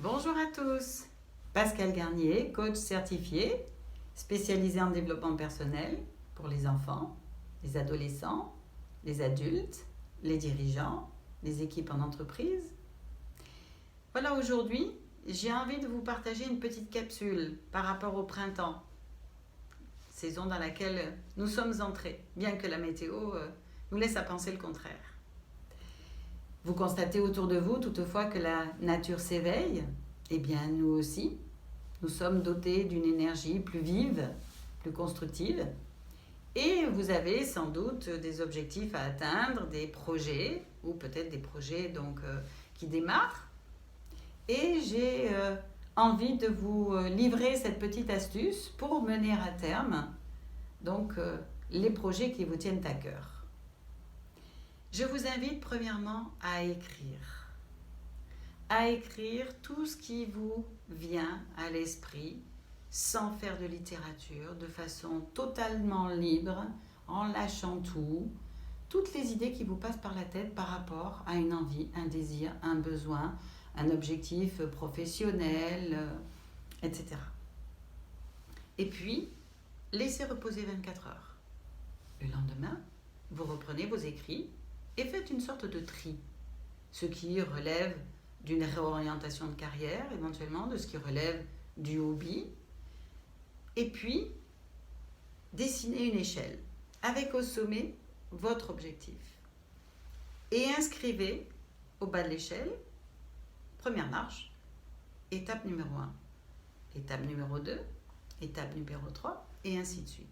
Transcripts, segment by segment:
Bonjour à tous, Pascal Garnier, coach certifié, spécialisé en développement personnel pour les enfants, les adolescents, les adultes, les dirigeants, les équipes en entreprise. Voilà, aujourd'hui, j'ai envie de vous partager une petite capsule par rapport au printemps, saison dans laquelle nous sommes entrés, bien que la météo nous laisse à penser le contraire. Vous constatez autour de vous toutefois que la nature s'éveille. Eh bien, nous aussi, nous sommes dotés d'une énergie plus vive, plus constructive. Et vous avez sans doute des objectifs à atteindre, des projets, ou peut-être des projets qui démarrent. Et j'ai envie de vous livrer cette petite astuce pour mener à terme les projets qui vous tiennent à cœur. Je vous invite premièrement à écrire tout ce qui vous vient à l'esprit sans faire de littérature, de façon totalement libre, en lâchant tout, toutes les idées qui vous passent par la tête par rapport à une envie, un désir, un besoin, un objectif professionnel, etc. Et puis, laissez reposer 24 heures. Le lendemain, vous reprenez vos écrits et faites une sorte de tri. Ce qui relève d'une réorientation de carrière, éventuellement, de ce qui relève du hobby. Et puis, dessinez une échelle avec au sommet votre objectif. Et inscrivez au bas de l'échelle, première marche, étape numéro 1, étape numéro 2, étape numéro 3, et ainsi de suite.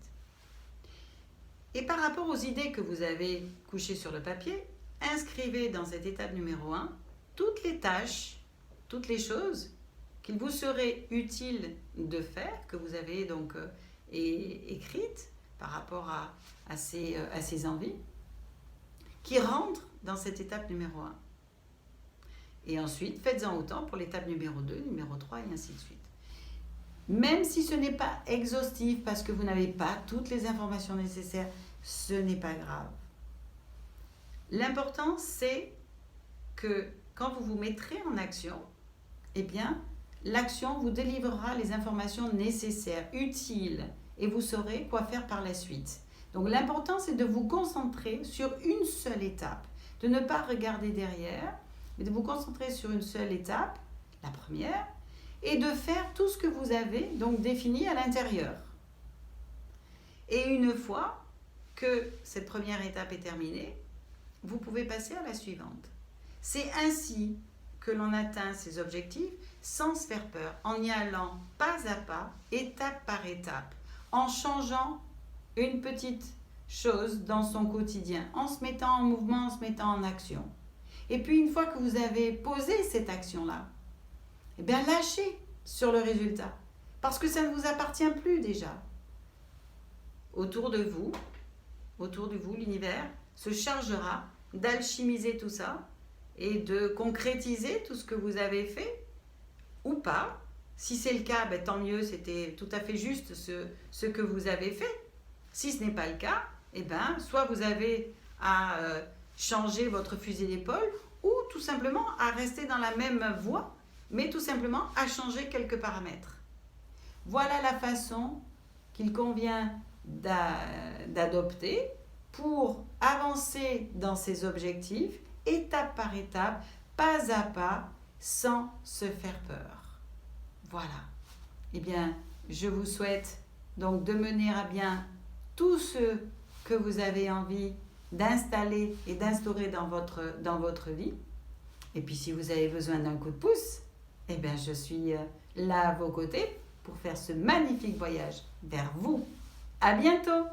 Et par rapport aux idées que vous avez couchées sur le papier, inscrivez dans cette étape numéro 1 toutes les tâches, toutes les choses qu'il vous serait utile de faire, que vous avez écrites par rapport à ces envies, qui rentrent dans cette étape numéro 1. Et ensuite, faites-en autant pour l'étape numéro 2, numéro 3 et ainsi de suite. Même si ce n'est pas exhaustif parce que vous n'avez pas toutes les informations nécessaires, ce n'est pas grave. L'important, c'est que quand vous vous mettrez en action, eh bien, l'action vous délivrera les informations nécessaires, utiles, et vous saurez quoi faire par la suite. Donc l'important, c'est de vous concentrer sur une seule étape, de ne pas regarder derrière, mais de vous concentrer sur une seule étape, la première, et de faire tout ce que vous avez donc défini à l'intérieur. Et une fois que cette première étape est terminée, vous pouvez passer à la suivante. C'est ainsi que l'on atteint ses objectifs sans se faire peur, en y allant pas à pas, étape par étape, en changeant une petite chose dans son quotidien, en se mettant en mouvement, en se mettant en action. Et puis une fois que vous avez posé cette action-là, eh bien lâchez sur le résultat, parce que ça ne vous appartient plus déjà. Autour de vous, l'univers se chargera d'alchimiser tout ça et de concrétiser tout ce que vous avez fait ou pas. Si c'est le cas, tant mieux, c'était tout à fait juste ce que vous avez fait. Si ce n'est pas le cas, soit vous avez à changer votre fusil d'épaule ou tout simplement à rester dans la même voie, mais tout simplement à changer quelques paramètres. Voilà la façon qu'il convient d'adopter pour avancer dans ses objectifs, étape par étape, pas à pas, sans se faire peur. Voilà. Eh bien, je vous souhaite donc de mener à bien tout ce que vous avez envie d'installer et d'instaurer dans votre vie. Et puis, si vous avez besoin d'un coup de pouce, je suis là à vos côtés pour faire ce magnifique voyage vers vous. À bientôt!